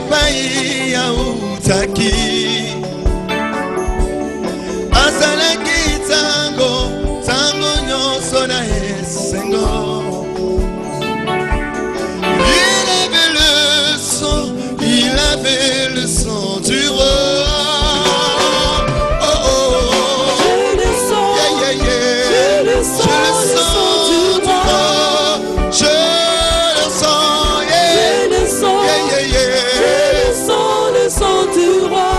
epai ya utaki azalaki tango nyonso na esengo. Il avait le sang du roi. Oh oh oh. J'ai le sang, yeah, yeah, yeah. J'ai le sang du roi. J'ai le sang, yeah. J'ai le sang, yeah, yeah, yeah. J'ai le sang du roi.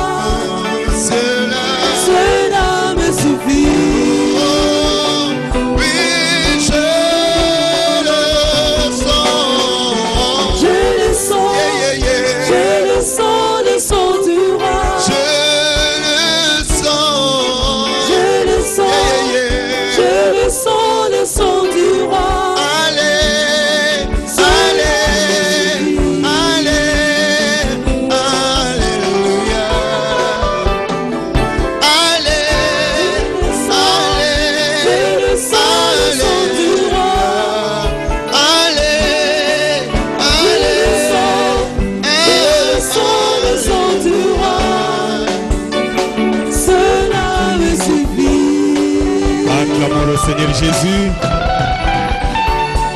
Cela me suffit. Oh, oui, j'ai le sang. J'ai le sang, yeah, yeah, yeah. J'ai le sang du roi. J'ai le sang, yeah, yeah. J'ai le sang du roi. Allez, allez, allez, alléluia. Allez, allez, j'ai le sang du roi. Allez, allez, le sang du roi. Cela me suffit. Acclamons le Seigneur Jésus.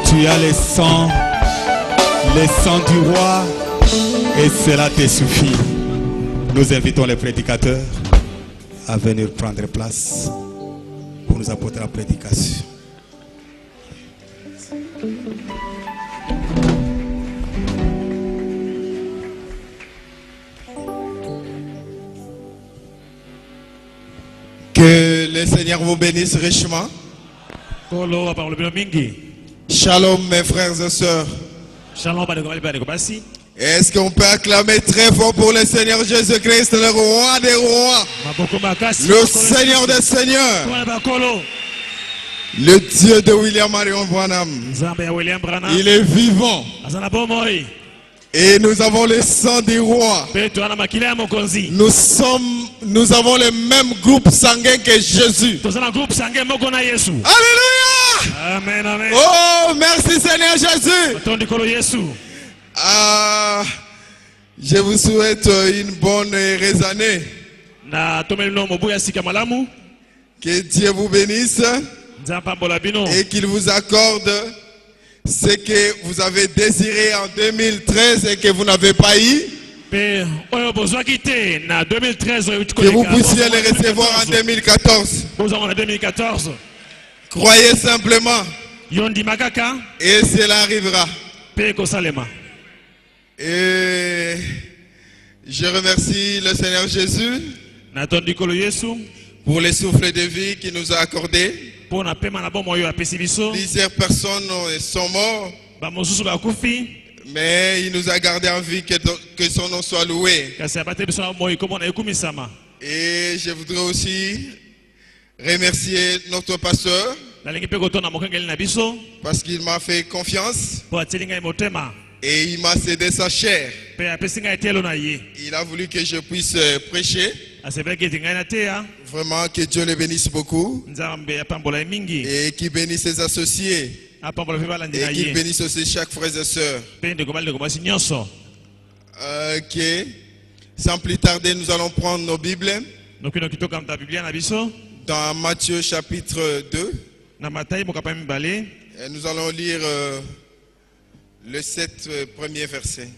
Tu as le sang du roi, et cela te suffit. Nous invitons les prédicateurs à venir prendre place pour nous apporter la prédication. Que le Seigneur vous bénisse richement. Shalom mes frères et sœurs. Est-ce qu'on peut acclamer très fort pour le Seigneur Jésus-Christ, le roi des rois, le Seigneur des seigneurs, le Dieu de William Marion Branham. Il est vivant. Et nous avons le sang du roi. Nous avons le même groupe sanguin que Jésus. Alléluia. Amen, amen. Oh, merci Seigneur Jésus. Je vous souhaite une bonne et heureuse année. Que Dieu vous bénisse et qu'il vous accorde ce que vous avez désiré en 2013 et que vous n'avez pas eu. Que vous puissiez les recevoir en 2014. Croyez simplement et cela arrivera. Et je remercie le Seigneur Jésus pour les souffles de vie qu'il nous a accordés. Plusieurs personnes sont mortes, mais il nous a gardé en vie, que son nom soit loué. Et je voudrais aussi remercier notre pasteur parce qu'il m'a fait confiance et il m'a cédé sa chair. Il a voulu que je puisse prêcher. Vraiment que Dieu le bénisse beaucoup et qu'il bénisse ses associés et qu'il bénisse aussi chaque frère et sœur. Ok. Sans plus tarder, nous allons prendre nos Bibles dans Matthieu chapitre 2 et nous allons lire le 7 premier verset.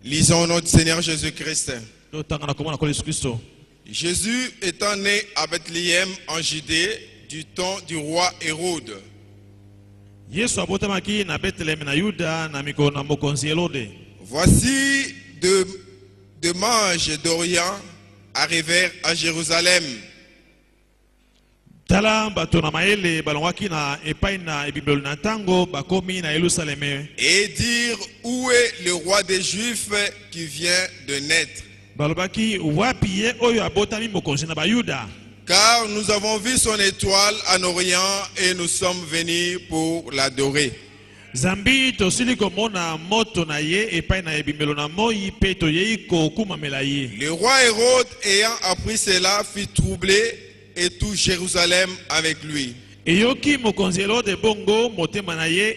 Lisons au nom du Seigneur Jésus-Christ. Jésus étant né à Bethléem en Judée du temps du roi Hérode. Voici deux mages d'Orient arrivèrent à Jérusalem. Et dire, où est le roi des Juifs qui vient de naître? Car nous avons vu son étoile en Orient et nous sommes venus pour l'adorer. Le roi Hérode ayant appris cela fut troublé et tout Jérusalem avec lui. Eyoki mokonzelo de bongo motema na ye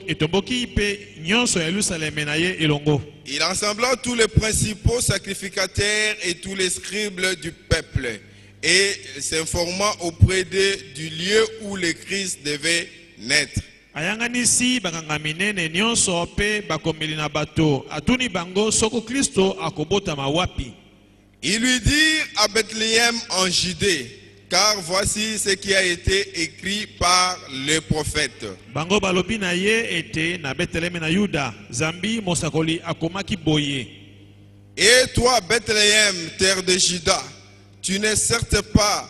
etomboki pe nyonso ya Yerusalem na ye elongo. Il rassembla tous les principaux sacrificateurs et tous les scribes du peuple et s'informa auprès d'eux du lieu où le Christ devait naître. Ayanganisi bakanga minene nyonso pe bakomeli na bato atuni bango soko Kristo akobota mawapi. Il lui dit à Bethléem en Judée, car voici ce qui a été écrit par le prophète. Bango balobi na ye ete na Bethléem na Yuda zambi mosakoli akomaki boye. Et toi Bethléem, terre de Juda, tu n'es certes pas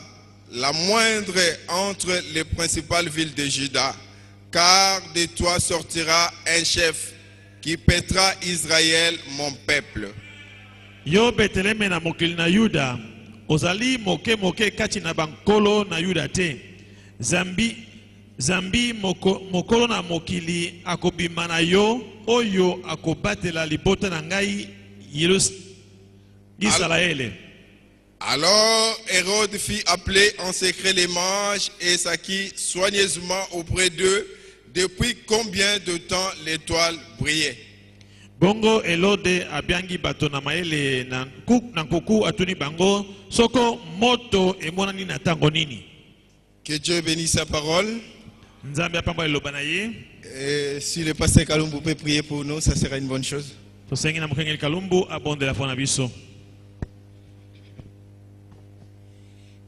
la moindre entre les principales villes de Juda, car de toi sortira un chef qui paîtra Israël, mon peuple. Yo Bethléem na mokili na Yuda ozali moke kati na bankolo na Yuda te. Zambi mokolo na mokili akobima na yo oyo akobatela libota na ngai Israël. Alors Hérode fit appeler en secret les mages et s'acquit soigneusement auprès d'eux depuis combien de temps l'étoile brillait. Bongo Elode abiangi bato na maele na nkuku atuni bango soko moto emonani na tango nini. Que Dieu bénisse sa parole. Nzambe apamba eloba na ye. Si le pasteur Kalumbu peut prier pour nous, ça sera une bonne chose. Tosengi na mokengeli Kalumbu abonde la fona biso.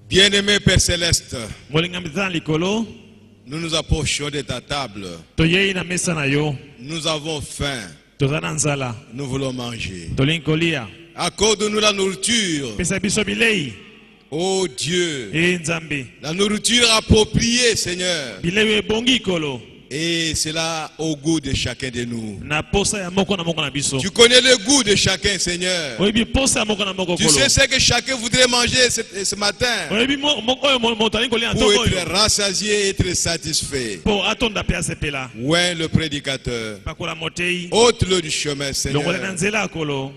Bien-aimé Père Céleste, Molinga mizan likolo nous nous approchons de ta table. toyei na mesa na yo. Nous avons faim. Tozana nzala. Nous voulons manger. Tolinkolia. Accorde-nous la nourriture. Pesa biso bilei. Oh Dieu, Nzambe. la nourriture appropriée, Seigneur. Bilei ebongi kolo. Et cela au goût de chacun de nous. Na posa ya moko na biso. Tu connais le goût de chacun, Seigneur. Oyebi posa ya moko na moko Tu kolo. sais ce que chacun voudrait manger ce matin Oyebi motali kolia pour ntoko être yo. rassasié et être satisfait. Po atonda pe asepela. Ouais, le prédicateur. Pakola motei. Ôte-le du chemin, Longole na Seigneur. nzela kolo.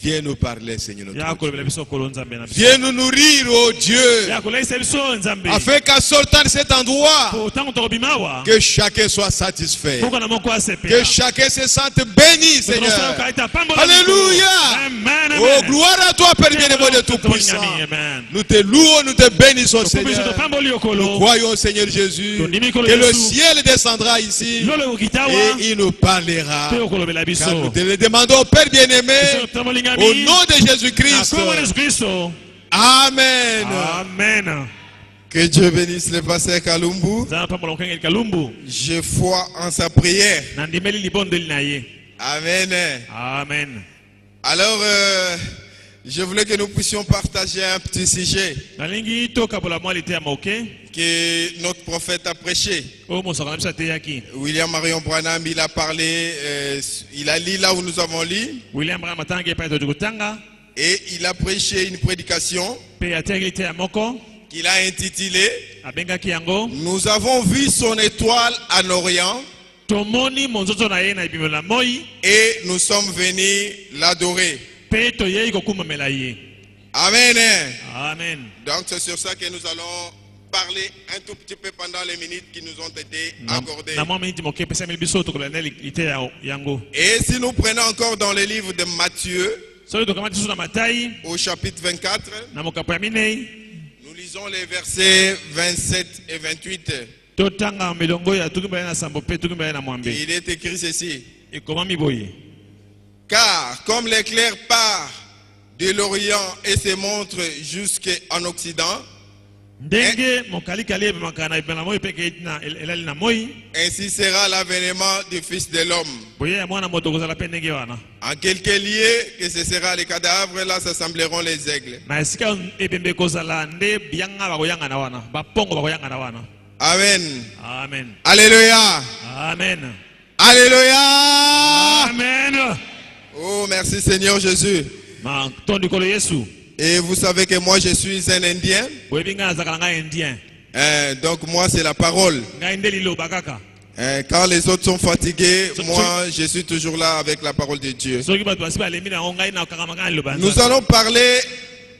Viens nous parler, Seigneur. Ya Notre kolo Dieu. biso kolo nzambe na biso. Viens nous nourrir, oh Dieu, Ya kolo isa biso nzambe. afin qu'en sortant de cet endroit, Po tango to bimawa. que chacun soit satisfait. Poko na moko Que asepela. chacun se sente béni, Seigneur. Alléluia. Alléluia. Amen. Oh, gloire à toi, Père bien-aimé de Tout-Puissant. Amen. Nous te louons, nous te bénissons, Biso Seigneur. to pamboli Nous okolo. croyons, Seigneur Jésus, que le ciel descendra ici Lolo ukitawa. et il nous parlera. Pe okolo bela biso. Car nous te le demandons, Père bien-aimé, Biso tamolinga au mi. nom de Jésus-Christ. Kwa Yesu Kristo. Amen. Amen. Que Dieu bénisse le pasteur Kalumbu. Zana pambola mokengeli Kalumbu. J'ai foi en sa prière. Nandimeli libondeli na ye. Amen. Amen. Alors, je voulais que nous puissions partager un petit sujet Nalingi toka bola mwali te ya moke. que notre prophète a prêché. O mosaka na biso te yaki. William Marion Branham, il a parlé, il a lu là où nous avons lu, William Branham atangi pa to kutanga. et il a prêché une prédication Pe atangi te ya moko. qu'il a intitulée Abengaki yango. Nous avons vu son étoile en Orient Tomoni monzoto na ye na ibimela moi. et nous sommes venus l'adorer. Pe to ye kokumamela ye. Amen. Amen. Donc c'est sur ça que nous allons parler un tout petit peu pendant les minutes qui nous ont été accordées. Na mwa miniti moke pesa mili biso to kolana ite ya yango. Et si nous prenons encore dans le livre de Matthieu, Solo to kamati na Matai au chapitre 24, na mokapo ya minei. nous lisons les versets 27 et 28. Totanga milongo ya tukimba na sambo pe tukimba na mwambe. Il est écrit ceci. Ekomami boye. Car comme l'éclair part de l'Orient et se montre jusqu'en Occident, Ndenge mokali kali makana ibana moi peke na elali na moi. ainsi sera l'avènement du Fils de l'homme. Boye ya mwana moto kozala pe ndenge wana. En quelques lieux, que ce sera les cadavres, là s'assembleront les aigles. Na esika ebembe kozala nde bianga bakoyanga na wana. Bapongo bakoyanga na wana. Amen. Amen. Alléluia. Amen. Alléluia. Amen. Oh, merci Seigneur Jésus. Ma tondi kolo Yesu. Et vous savez que moi je suis un Indien. Boye binga zakala nga indien. Donc moi c'est la parole. Nga ndeli lo bakaka. Quand les autres sont fatigués, moi je suis toujours là avec la parole de Dieu. Soki bato basi balembi na ngai na kakamanga lo banza. Nous allons parler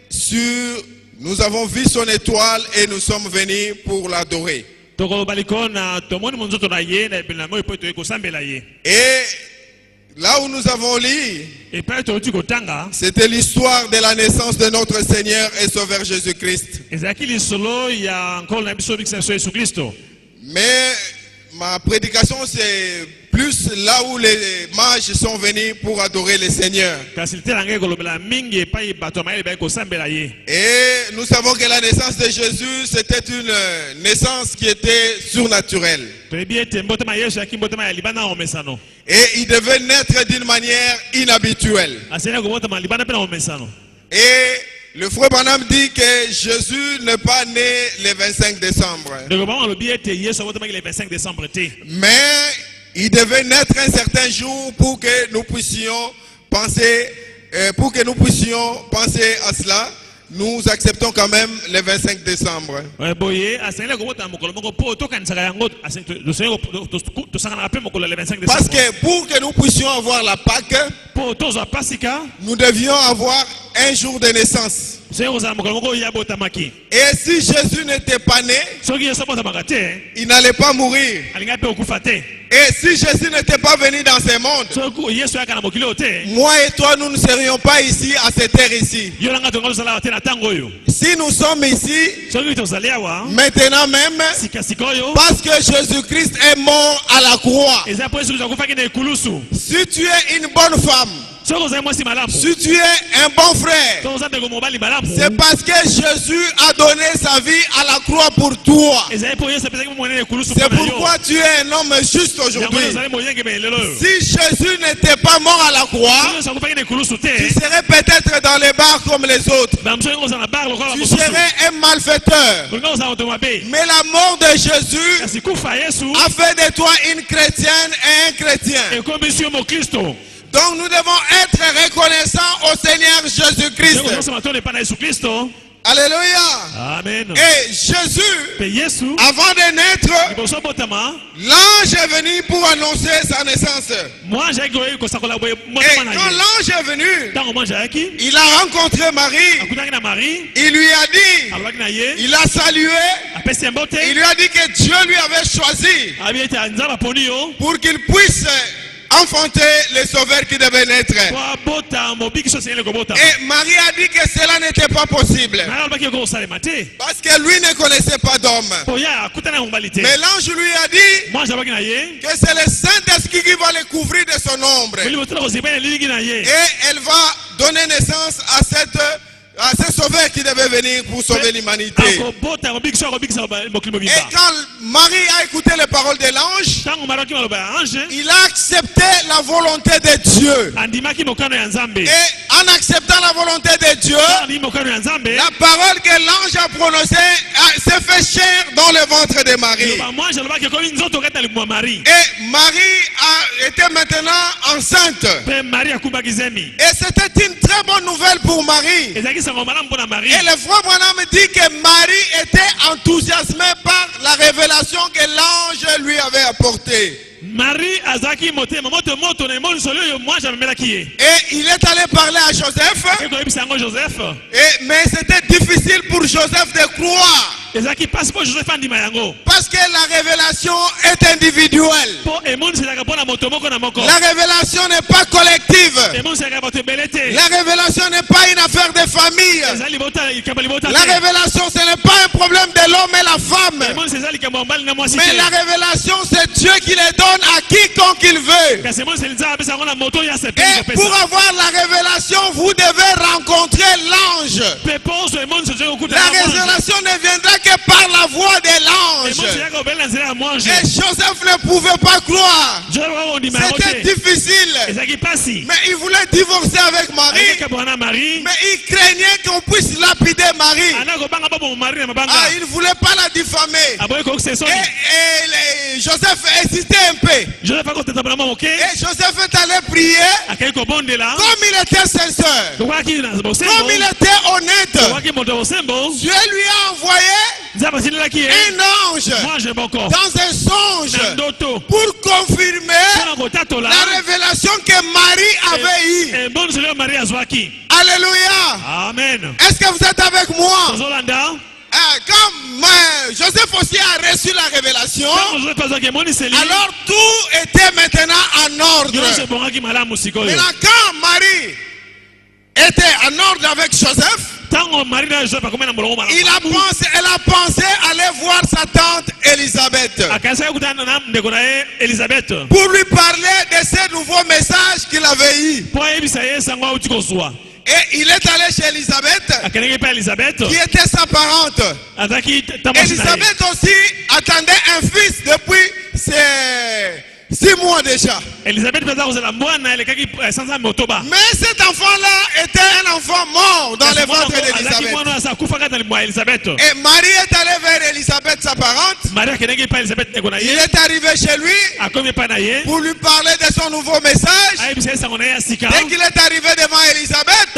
sur Nous avons vu son étoile et nous sommes venus pour l'adorer. Et là où nous avons lu, c'était l'histoire de la naissance de notre Seigneur et Sauveur Jésus-Christ. Mais ma prédication, c'est plus là où les mages sont venus pour adorer le Seigneur. Et nous savons que la naissance de Jésus, c'était une naissance qui était surnaturelle. Et il devait naître d'une manière inhabituelle. Et le frère Branham dit que Jésus n'est pas né le 25 décembre. Mais il devait naître un certain jour pour que nous puissions penser, à cela. Nous acceptons quand même le 25 décembre. Parce que pour que nous puissions avoir la Pâque, nous devions avoir un jour de naissance. Et si Jésus n'était pas né, il n'allait pas mourir. Et si Jésus n'était pas venu dans ce monde, moi et toi, nous ne serions pas ici à cette heure ici. Si nous sommes ici, maintenant même, parce que Jésus-Christ est mort à la croix. Si tu es une bonne femme, si tu es un bon frère, c'est parce que Jésus a donné sa vie à la croix pour toi. C'est pourquoi tu es un homme juste aujourd'hui. Si Jésus n'était pas mort à la croix, tu serais peut-être dans les bars comme les autres. Tu serais un malfaiteur. Mais la mort de Jésus a fait de toi une chrétienne et un chrétien. Donc nous devons être reconnaissants au Seigneur Jésus-Christ. Alléluia. Amen. Et Jésus, avant de naître, l'ange est venu pour annoncer sa naissance. Et quand l'ange est venu, il a rencontré Marie. Il lui a dit, il a salué, il lui a dit que Dieu lui avait choisi pour qu'il puisse enfanter le sauveur qui devait naître. Et Marie a dit que cela n'était pas possible. Parce que lui ne connaissait pas d'homme. Mais l'ange lui a dit que c'est le Saint-Esprit qui va le couvrir de son ombre. Et elle va donner naissance à ce sauveur qui devait venir pour sauver l'humanité. Et quand Marie a écouté les paroles de l'ange, il a accepté la volonté de Dieu. Et en acceptant la volonté de Dieu, la parole que l'ange a prononcée s'est fait chair dans le ventre de Marie. Et Marie était maintenant enceinte. Et c'était une très bonne nouvelle pour Marie. Et le frère Branham dit que Marie était enthousiasmée par la révélation que l'ange lui avait apportée. Et il est allé parler à Joseph. Mais c'était difficile pour Joseph de croire. Parce que la révélation est individuelle. La révélation n'est pas collective. La révélation n'est pas une affaire de famille. La révélation, ce n'est pas un problème de l'homme et la femme. Mais la révélation, c'est Dieu qui les donne à quiconque il veut. Et pour avoir la révélation, vous devez rencontrer l'ange. La révélation ne viendra que par la voix de l'ange. Et Joseph ne pouvait pas croire. C'était difficile. Mais il voulait divorcer avec Marie. Mais il craignait qu'on puisse lapider Marie. Il ne voulait pas la diffamer. Et Joseph hésitait un peu. Et Joseph est allé prier. Comme il était sincère, comme il était honnête, Dieu lui a envoyé un ange dans un songe pour confirmer la révélation que Marie avait eue. Alléluia. Amen. Est-ce que vous êtes avec moi? Quand Joseph aussi a reçu la révélation, alors tout était maintenant en ordre. Maintenant, quand Marie était en ordre avec Joseph, elle a pensé aller voir sa tante Élisabeth pour lui parler de ce nouveau message qu'il avait eu. Et il est allé chez Élisabeth, qui était sa parente. Élisabeth aussi attendait un fils depuis 6 mois déjà. Mais cet enfant-là était un enfant mort dans le ventre d'Élisabeth. Et Marie est allée vers Élisabeth, sa parente. Il est arrivé chez lui pour lui parler de son nouveau message. Dès qu'il est arrivé devant Élisabeth,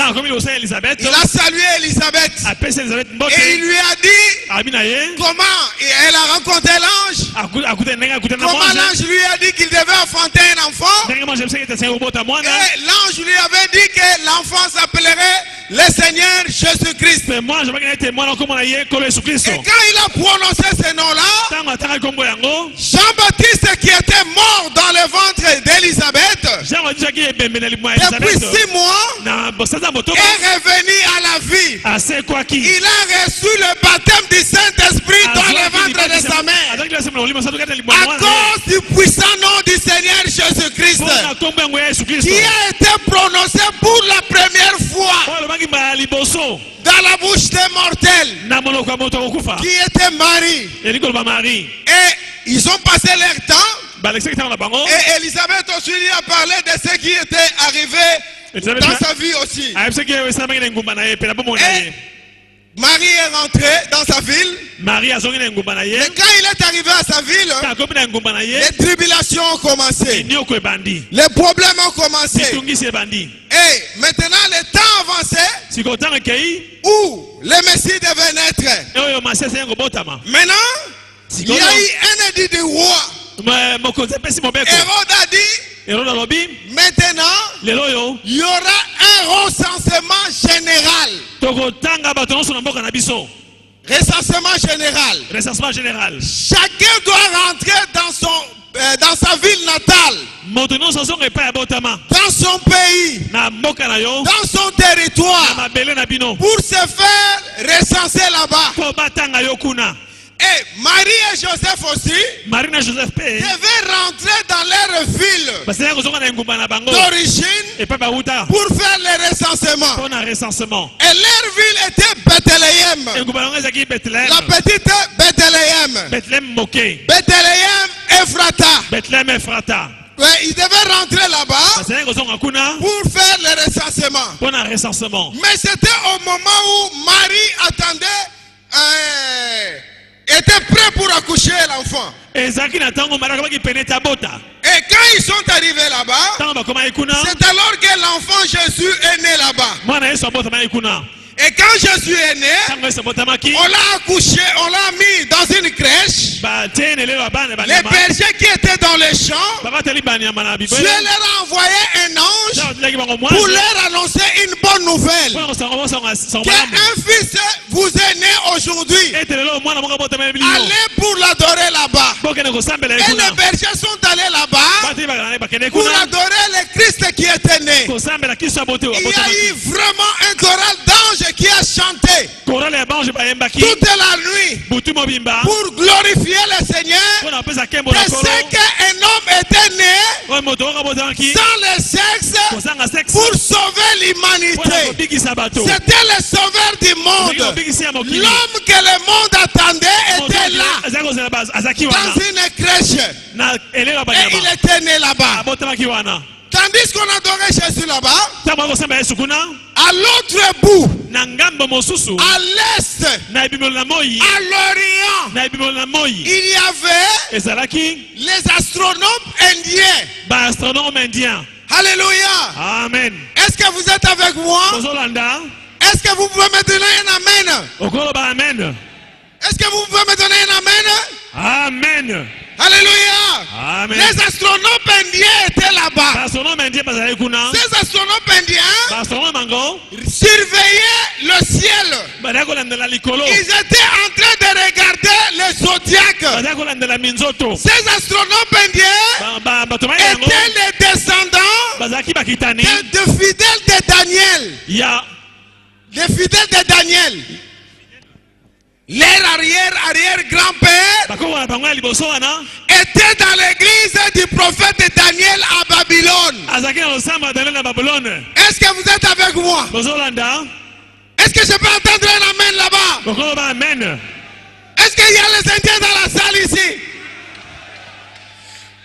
il a salué Élisabeth. Et il lui a dit comment elle a rencontré l'ange. Comment l'ange lui a dit qu'il devait enfanter un enfant. Et l'ange lui avait dit que l'enfant s'appellerait le Seigneur Jésus-Christ. Et quand il a prononcé ce nom-là, Jean-Baptiste, qui était mort dans le ventre d'Élisabeth depuis 6 mois, est revenu à la vie. Il a reçu le baptême du Saint-Esprit dans le ventre de sa mère à cause du puissant nom du Seigneur Jésus-Christ, qui a été prononcé pour la première fois dans la bouche des mortels, qui était Marie. Et ils ont passé leur temps. Et Élisabeth aussi lui a parlé de ce qui était arrivé dans sa vie aussi. Et Marie est rentrée dans sa ville. Mais quand il est arrivé à sa ville, les tribulations ont commencé. Les problèmes ont commencé. Et maintenant, le temps avançait où le Messie devait naître. Maintenant, il y a eu un édit du roi. Hérode a dit, maintenant, il y aura un recensement général. Recensement général. Chacun doit rentrer dans sa ville natale, dans son pays, dans son territoire, pour se faire recenser là-bas. Et Marie et Joseph aussi devaient rentrer dans leur ville d'origine pour faire le recensement. Et leur ville était Bethléem. La petite Bethléem. Bethléem Ephrata. Ouais, ils devaient rentrer là-bas pour faire le recensement. Mais c'était au moment où Marie attendait, était prêt pour accoucher l'enfant. Et quand ils sont arrivés là-bas, c'est alors que l'enfant Jésus est né là-bas. Et quand Jésus est né, on l'a accouché, on l'a mis dans une crèche. Les bergers qui étaient dans les champs, Dieu leur a envoyé un ange pour leur annoncer une bonne nouvelle. Qu'un fils vous est né aujourd'hui. Allez pour l'adorer là-bas. Et les bergers sont allés là-bas pour adorer le Christ qui était né. Il y a eu vraiment un choral d'anges qui a chanté toute la nuit pour glorifier le Seigneur. C'est qu'un homme était né sans le sexe pour sauver l'humanité. C'était le sauveur du monde. L'homme que le monde attendait était là dans une crèche. Et il était né là-bas. Tandis qu'on adorait Jésus là-bas, à l'autre bout, à l'est, à l'orient, il y avait les astronomes indiens. Alléluia. Amen. Est-ce que vous êtes avec moi? Est-ce que vous pouvez me donner un amen? Est-ce que vous pouvez me donner un amen? Amen. Alléluia. Amen. Les astronomes indiens étaient là-bas. Ces astronomes indiens surveillaient le ciel. Ils étaient en train de regarder le zodiaque. Ces astronomes indiens étaient les descendants des fidèles de Daniel. Les fidèles de Daniel. Leur arrière-grand-père était dans l'église du prophète Daniel à Babylone. Est-ce que vous êtes avec moi? Est-ce que je peux entendre un amen là-bas? Est-ce qu'il y a les Indiens dans la salle ici?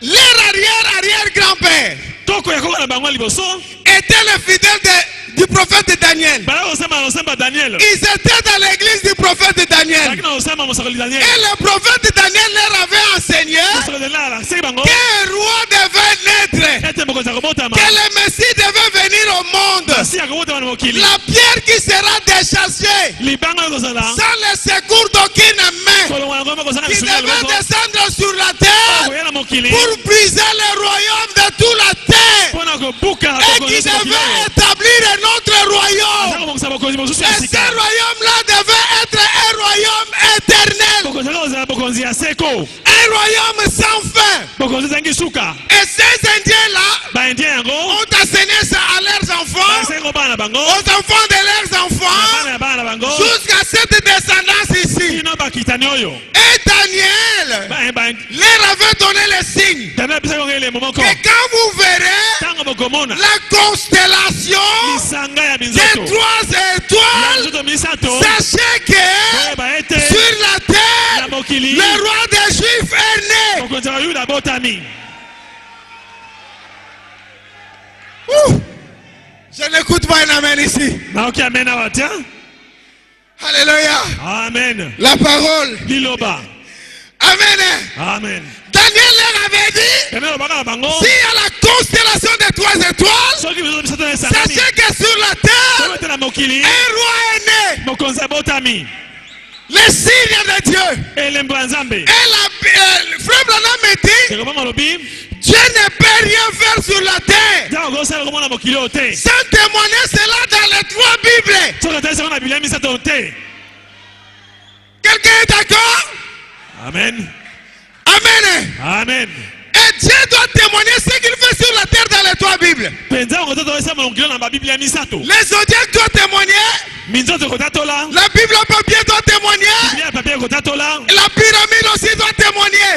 Leur arrière-grand-père était le fidèle du prophète Daniel. Ils étaient dans l'église du prophète Daniel. Et le prophète Daniel leur avait enseigné qu'un roi devait naître, que le Messie devait venir au monde. La pierre qui sera déchargée sans le secours d'aucune main, qui devait descendre sur la terre pour briser le royaume de toute la terre, et qui devait établir un autre royaume. Et ce royaume-là devait être un royaume éternel, un royaume sans fin. Et ces Indiens-là ont enseigné ça à leurs enfants, aux enfants de leurs enfants, jusqu'à cette descendance ici. Et Daniel leur avait donné le signe que quand vous verrez la constellation des 3 étoiles, sachez que sur la terre, le roi des Juifs est né. Je n'écoute pas un amen ici. Alléluia. Amen. La parole. Amen. Amen. Daniel leur avait dit, s'il y a la constellation des 3 étoiles, sachez que sur la terre, un roi est né. Le signe de Dieu. Et le frère Branham me dit, Dieu ne peut rien faire sur la terre sans témoigner cela dans les 3 Bibles. Quelqu'un est d'accord? Amen. Amen. Amen. Et Dieu doit témoigner ce qu'il fait sur la terre dans les 3 Bibles. Les zodiacs doivent témoigner. La Bible en papier doit témoigner. La pyramide aussi doit témoigner.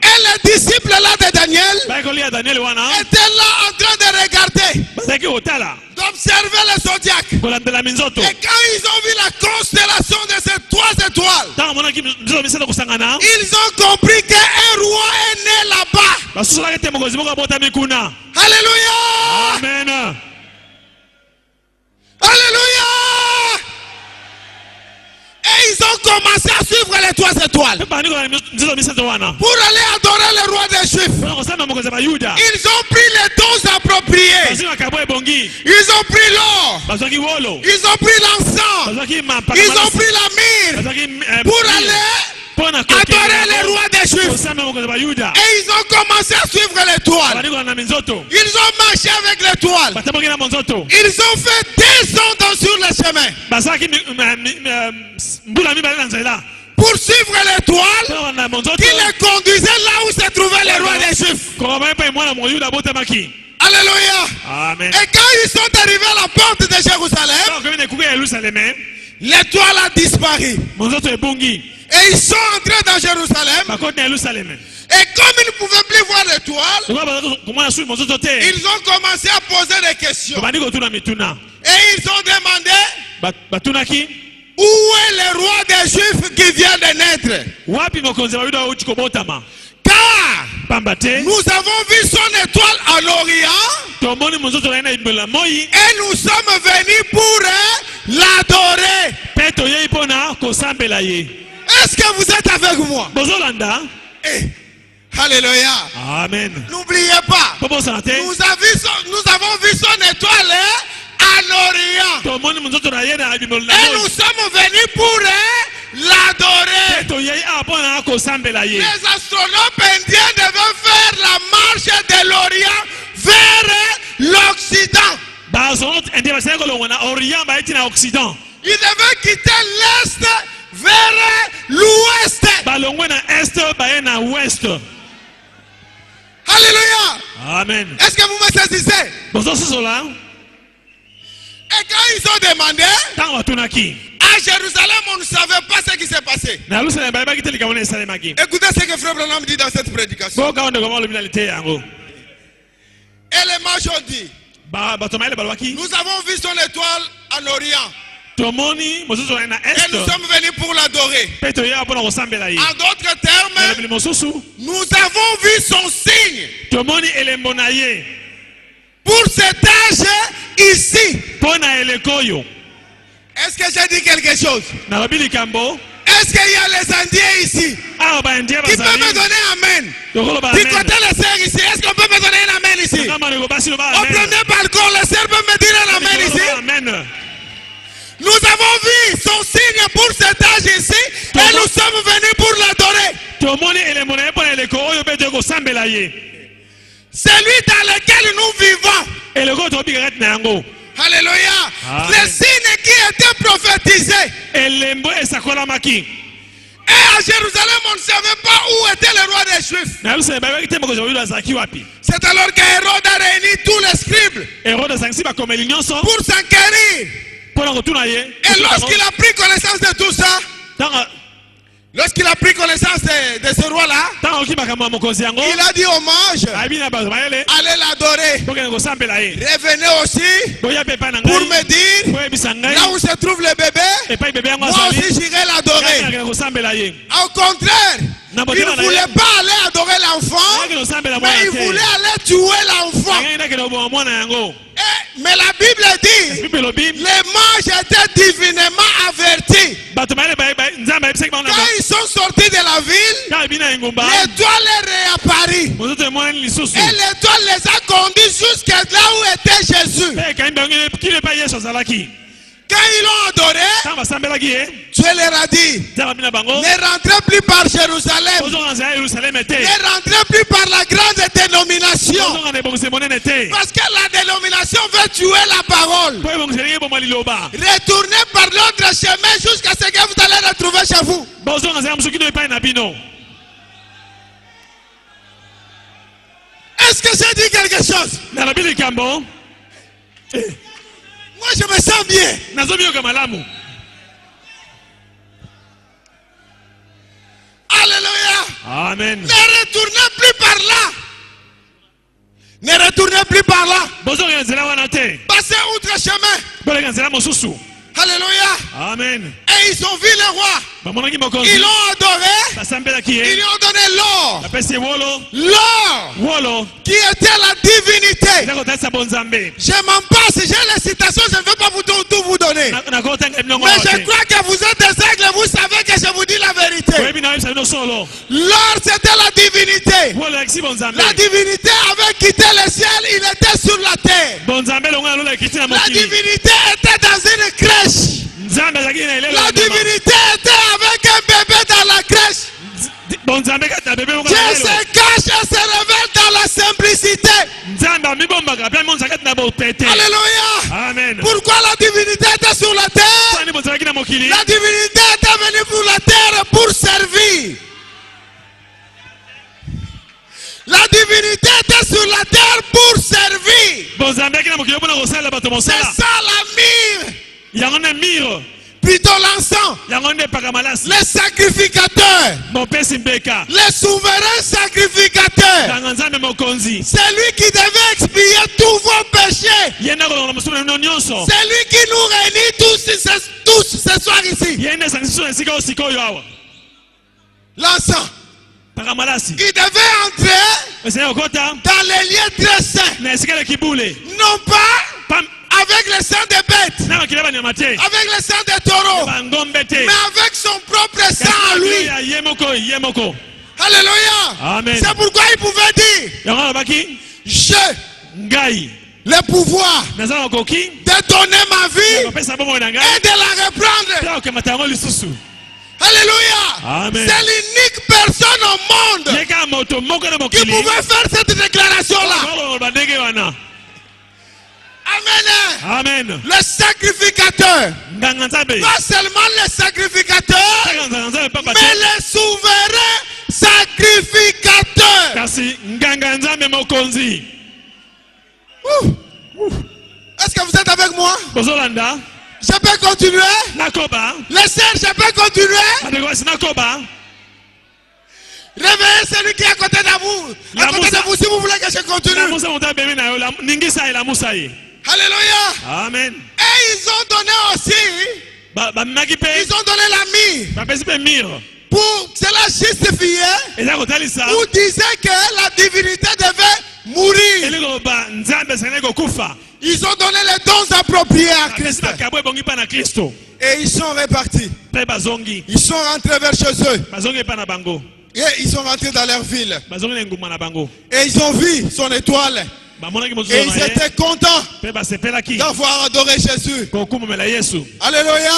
Et les disciples là de Daniel étaient là en train de regarder, d'observer les zodiacs. Et quand ils ont vu la constellation de ces 3 étoiles, ils ont compris qu'un roi est né là-bas. Alléluia. Amen. Alléluia. Et ils ont commencé à suivre les 3 étoiles pour aller adorer le roi des Juifs. Ils ont pris les dons appropriés. Ils ont pris l'or. Ils ont pris l'encens. Ils ont pris la myrrhe pour aller adorer le roi des Juifs. Et ils ont commencé à suivre l'étoile. Ils ont marché avec l'étoile. Ils ont fait 2 ans sur le chemin pour suivre l'étoile qui les conduisait là où se trouvait le roi des Juifs. Alléluia. Amen. Et quand ils sont arrivés à la porte de Jérusalem, l'étoile a disparu. Et ils sont entrés dans Jérusalem. Et comme ils ne pouvaient plus voir l'étoile, ils ont commencé à poser des questions. Et ils ont demandé, où est le roi des Juifs qui vient de naître? Car nous avons vu son étoile à l'Orient et nous sommes venus pour l'adorer. Est-ce que vous êtes avec moi? Alléluia. Amen. N'oubliez pas, nous avons vu son étoile à l'Orient. Et nous sommes venus pour l'adorer. kosambela ye. Les astronomes indiens devaient faire la marche de l'Orient vers l'Occident. Baastronaute indien basali kolongwa na Orient baiti na Occident. Ils devaient quitter l'Est vers l'Ouest. Balongwe na Est baye na Ouest. Alléluia. Amen. Est-ce que vous me saisissez? Bozo sosola. Et quand ils ont demandé, Tango tunaki. à Jérusalem, on ne savait pas ce qui s'est passé. Na Jerusalem baye bakite likamone salemaki. Écoutez ce que Frère Branham dit dans cette prédication. Boka onde ko malo binalite yango. Et les mages ont dit, Batomaele balwaki. nous avons vu son étoile en Orient. Tomoni mosusu na Et Est. nous sommes venus pour l'adorer. Peto ya pona kosambela ye. En d'autres termes, Na mosusu. nous avons vu son signe Tomoni elembo na ye. pour cet âge ici. Pona elekoyo. Est-ce que j'ai dit quelque chose? Na babili kambo. Est-ce qu'il y a les Indiens ici? Ah ba india Qui peut bazali. me donner amen? Yokolo ba Du amen. côté les sœurs ici, est-ce qu'on peut me donner un amen ici? Kama ni kobasi no ba Au amen. premier balcon, les sœurs peuvent me dire un amen Yokolo ici? ba amen. Nous avons vu son signe pour cet âge ici et nous sommes venus pour l'adorer. Tomoni elembo na ye pona elekoyo peto kosambela ye. Celui dans lequel nous vivons. Eleko to bigati na yango. Alléluia. Amen. Les signes qui étaient prophétisés. Elembo esakolamaki. Et à Jérusalem, on ne savait pas où était le roi des Juifs. Na Jerusalem baye bakite mokozi wa azaki wapi. C'est alors qu'Hérode a réuni tous les scribes Herode sangisi bakomeli nyonso pour s'enquérir. pona kotuna ye. Et lorsqu'il a pris connaissance de tout ça, lorsqu'il a pris connaissance de ce roi-là, Tango ki makambo ya mokonzi yango. il a dit aux mages, Abi na bato bayele. allez l'adorer. Bokende kosambela ye. Revenez aussi Boya pe pa na pour ngai. me dire, Boyebisa ngai. là où se trouve le bébé, Epai bebe yango moi azali. aussi j'irai Ngai l'adorer. nakende kosambela ye. Au contraire, il ne voulait pas aller adorer l'enfant, Nakende kosambela mais mwana il te. voulait aller tuer l'enfant. Ngai nakende koboma mwana yango. Mais la Bible dit, Bible lobi. les mages étaient divinement avertis. Bato bayele baye nzambe ayebisaki bango na Quand ils sont sortis de la ville, Quand ebi na engumba. l'étoile est réapparue. Mozoto emonani lisusu. Et l'étoile les a conduits jusqu'à là où était Jésus. Mpe ekani bango kino epai Yesu azalaki. Quand ils l'ont adoré, Ntango basambelaki ye. Dieu leur a dit, Nzambe abi na bango. ne rentrez plus par Jérusalem. Ozonga nzela ya Yerusaleme te. Ne rentrez plus par la grande dénomination. Ozonga na ebongisi monene te. Parce que la dénomination veut tuer la parole. Po ebongiseli eboma liloba. Retournez par l'autre chemin jusqu'à ce que vous allez retrouver chez vous. Bozonga nzela mosusu kino epai na bino. Est-ce que j'ai dit quelque chose? Nalobi likambo. Moi je me sens bien. Nazomiyoka malamu. Alléluia. Amen. Ne retournez plus par là. Ne retournez plus par là. Bozonga nzela wana te. Passez outre chemin. Boleka nzela mosusu. Alléluia. Amen. Et ils ont vu le roi. Bamonaki mokonzi. Ils l'ont adoré. Basambelaki Ils ye. lui ont donné l'or. Bapesi ye wolo. L'or Wolo. qui était la divinité. Eza kotalisa bonzambe. Je m'en passe. J'ai les citations. Je ne vais pas tout vous donner. Nakotanga ebinongo Mais awa je te. crois que vous êtes des aigles. Vous savez que je vous dis la vérité. Oyebi na oyebisa bino solo. L'or c'était la divinité. Wolo yakisi bonzambe. La divinité avait quitté le ciel. Il était sur la terre. Bonzambe longo na lola ekiti na La mokili. divinité était dans une crèche. Nzambe azalaki na elelo La ya ndama. divinité était avec un bébé dans la crèche. Bonzambe kati na bebe moko Dieu na se lelo. cache et se révèle dans la simplicité. Nzambe amibombaka mpe monza kati na bopete. Alléluia. Amen. Pourquoi la divinité était sur la terre? Sani bozalaki na mokili. La divinité était venue pour la terre pour servir. La divinité était sur la terre pour servir. Bonzambe aki na mokili mpona kosalela bato C'est mosala. ça la mire. Yango nde mire. Plutôt l'encens. Yango nde epaka malasi. Les sacrificateurs. Mopesi mbeka. Les souverains sacrificateurs. Kanga nzambe mokonzi. C'est lui qui devait expier tous vos péchés. Ye nde akolongola mosusu na bino nyonso. C'est lui qui nous réunit tous ce soir ici. Ye nde esangisi so na esika oyo sikoyo awa. L'encens. Paka malasi. Il devait entrer Esaya kokota dans les lieux très saints. na esika ya kibule. Non pas Pam avec le sang des bêtes, na makila banyama te. avec le sang des taureaux, Bangombe te. mais avec son propre sang à lui. Ya ye moko ye moko. Alléluia. Amen. C'est pourquoi il pouvait dire, Yango alobaki j'ai ngai le pouvoir naza makoki de donner ma vie kopesa bomoi na ngai et de la reprendre. mpe okemata yango lisusu. Alléluia. Amen. C'est l'unique personne au monde Yeka moto moko na qui mokili. pouvait faire cette déclaration-là. Balo bandenge wana. Amen. Amen. Le sacrificateur. Nganga nzambe. Pas seulement le sacrificateur, Nganga nzambe papa te. mais le souverain sacrificateur. Kasi nganga nzambe mokonzi. Est-ce que vous êtes avec moi? Bozolanda. Je peux continuer? Nakoba. Les sœurs, je peux continuer? Adego sinakoba. Réveillez celui qui est à côté de vous. À côté de vous, si vous voulez que je continue. La musa monta bébé na yo. Ningisa la musa yi. Alléluia. Amen. Et ils ont donné aussi, Ba maki pe. ils ont donné la mire Ba pesi pe mire. pour cela justifier Eza kotalisa. ou disait que la divinité devait mourir. Eliko ba nzambe sene ko kufa. Ils ont donné les dons appropriés à Christ. Christ kabwe bongi pa na Kristo. Et ils sont répartis. Pe bazongi. Ils sont rentrés vers chez eux. Bazongi pa na bango. Et ils sont rentrés dans leur ville. Bazongi na nguma na bango. Et ils ont vu son étoile. Ba monaki mozo Et na ils ye. étaient contents Pe ba sepelaki. d'avoir adoré Jésus. Ko kumela Yesu. Alléluia.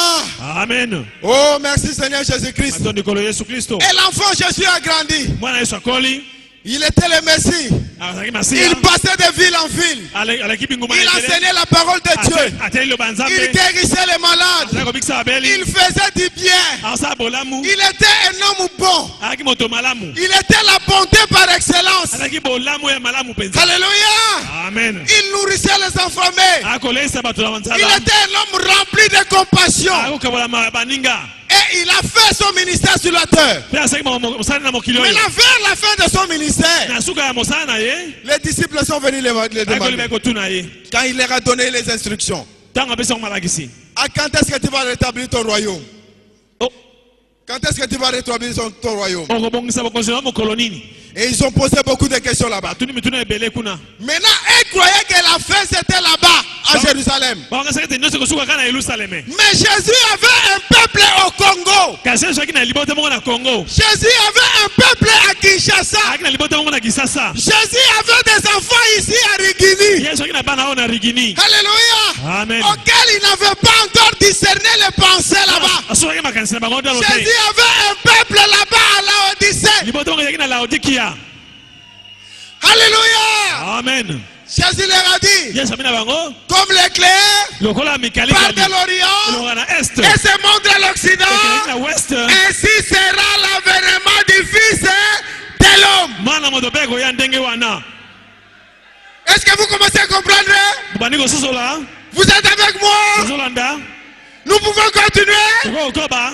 Amen. Oh, merci Seigneur Jésus-Christ. Matondi kolo Yesu Kristo. Et l'enfant Jésus a grandi. Mwana Yesu akoli. Il était le Messie. Azaki masia. Il passait de ville en ville. Alaki binguma Il enseignait la parole de Dieu. Ateli lo banzambe. Il guérissait les malades. Azako bikisa abeli. Il faisait du bien. Asa bolamu. Il était un homme bon. Alaki moto malamu. Il était la bonté par excellence. Alaki bolamu ya malamu penza. Alléluia. Amen. Il nourrissait les affamés. Akolesa bato na Il wanzala. était un homme rempli de compassion. Akokabola baninga. Et il a fait son ministère sur la terre. Pe asaki mosala na mokili oyo. Maintenant, vers la fin de son ministère, Na suka ya mosala na ye. les disciples sont venus le Akoli demander. ba kotuna ye. Quand il leur a donné les instructions. Tango apesi yango malakisi. À quand est-ce que tu vas rétablir ton royaume? Oh, Quand est-ce que tu vas rétablir ton royaume? okobongisa bokonzi na mokolo nini? Et ils ont posé beaucoup de questions là-bas. Batuni mituna ebele kuna. Maintenant, ils croyaient que la fin c'était là-bas, à Jérusalem. Bakanga ete nyonso kosuka kana Yerusalem. Mais Jésus avait un peuple au Congo. Kasi Yesu aki na libota moko na Congo. Jésus avait un peuple à Kinshasa. Aki na libota moko na Kisasa. Jésus avait des enfants ici à Rigini. Yesu aki na bana oyo na Rigini. Alléluia. Amen. Auquel il n'avait pas encore discerné les pensées là-bas. Asokaki makanisi na bango ndalo Jésus te. avait un peuple là-bas à Laodicée. Libota moko ezalaki na Laodikia. Alléluia. Amen. Jésus leur a dit, Yesu abi na bango. comme l'éclair Lokola mikali part kali. de l'Orient Elonga na Est. et se montre à l'Occident, Ekeleki na West. ainsi sera l'avènement du Fils de l'homme. Mwana moto pe koya ndenge wana. Est-ce que vous commencez à comprendre? Bobandi kososola. Vous êtes avec moi? Ozolanda. Nous pouvons continuer? Okokoba.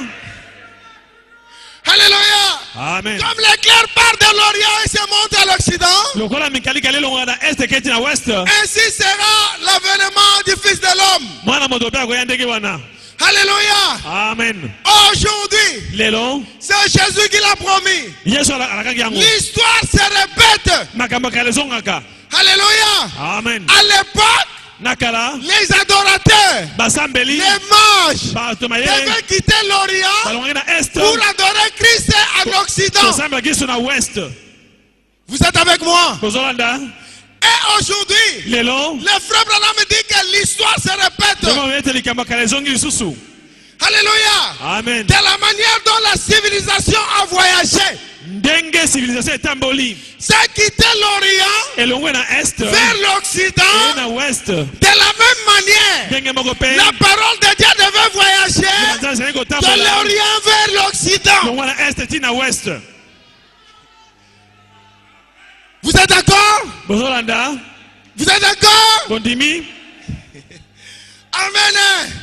Alléluia. Amen. Comme l'éclair part de l'Orient et se montre à l'Occident, Lokola mikali kali elonga na Est eketi na West. ainsi sera l'avènement du Fils de l'homme. Mwana moto pe koya ndenge wana. Alléluia. Amen. Aujourd'hui, Lelo. c'est Jésus qui l'a promis. Yesu alakaki yango. L'histoire se répète. Makambo kala ezongaka. Alléluia. Amen. À l'époque, Nakala. les adorateurs, Basambeli. les mages, Bato mayele. devaient quitter l'Orient Balongi na Est. pour adorer Christ en Occident. Tosamba Kristo na West. Vous êtes avec moi? Kozolanda. Et aujourd'hui, Lelo. le frère Branham dit que l'histoire se répète. Toma ete likambo kala ezongi lisusu. Alléluia. Amen. De la manière dont la civilisation a voyagé, Ndenge civilisation etamboli. c'est quitter l'Orient Elongwe na Est. vers l'Occident. Et na West. De la même manière, Ndenge moko pe. la parole de Dieu devait voyager Nzambe ezali de kotambola. l'Orient vers l'Occident. Elongwe na Est ti na West. Vous êtes d'accord? Bozolanda. Vous êtes d'accord? Bondimi. Amen.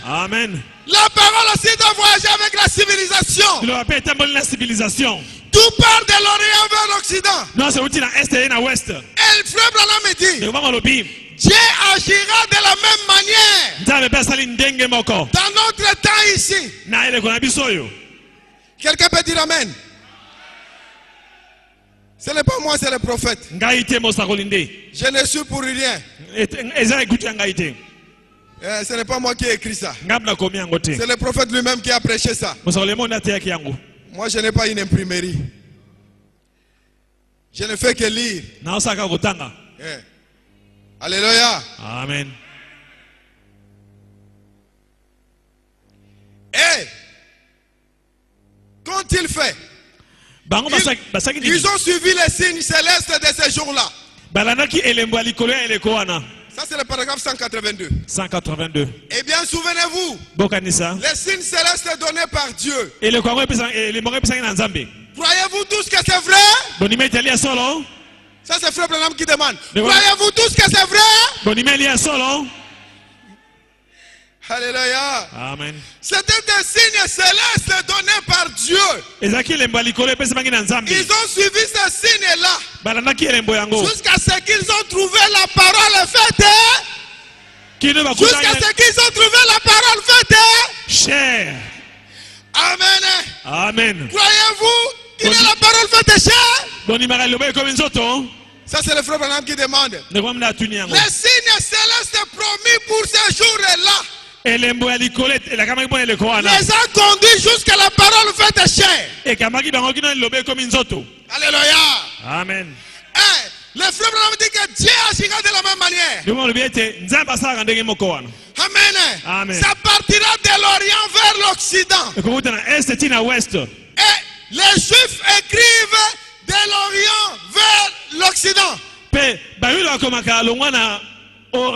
Amen. La parole aussi doit voyager avec la civilisation. Lelo pe etamboli na civilisation. Tout part de l'Orient vers l'Occident. Non, c'est outil na Est et na West. Et le frère Branham me dit, Lelo mama lobi. Dieu agira de la même manière Nzambe pe asali ndenge moko. dans notre temps ici. Na eleko na biso oyo. Quelqu'un peut dire Amen? Ce n'est pas moi, c'est le prophète. Ngai te mosakoli nde. Je ne suis pour rien. Eza ekuti ya ngai te. Ce n'est pas moi qui ai écrit ça. Ngai nakomi yango te. C'est le prophète lui-même qui a prêché ça. Mosakoli mo nateyaki yango. Moi, je n'ai pas une imprimerie. Je ne fais que lire. Naosaka kotanga. Alléluia. Amen. Et qu'ont-ils fait? Bango basaki nini? Ils ont suivi les signes célestes de ces jours-là. Balandaki elembo ya likolo ya eleko wana. Ça, c'est le paragraphe 182. 182. Eh bien, souvenez-vous, Bokanisa. les signes célestes donnés par Dieu. Eleko yango elembo epesaki na Nzambe. Croyez-vous tous que c'est vrai? Bonime italia solo. Ça, c'est Frère Branham qui demande. Mais Croyez-vous tous que c'est vrai? Bonime elia solo. Alléluia. Amen. C'était des signes célestes donnés par Dieu. Ezaki elembo ya likolo epesaki na Nzambe. Ils ont suivi ces signes-là Balandaki elembo yango. jusqu'à ce qu'ils ont trouvé la parole faite. Kino Jusqu'à bakutaki ce qu'ils ont trouvé la parole faite. cher. Amen. Amen. Croyez-vous qu'il est la parole faite chère? Bonimaka eloba ekomi nzoto. Ça, c'est le Frère Branham qui demande. Ndeko mna atuni yango. Les signes célestes promis pour ces jours-là Elembo ya likolo elakamaki mpona eleko wana. les a conduits jusqu'à la parole faite chère. Ekamaki bango kino eloba ekomi nzoto. Alléluia. Amen. Le Frère Branham dit que Dieu agira de la même manière. Ndeko olobi ete Nzambe asalaka ndenge moko wana. Amen. Amen. Ça partira de l'Orient vers l'Occident. Ekokota na est ti na west. Et les Juifs écrivent de l'Orient vers l'Occident. Pe bayuda bakomaka longwa na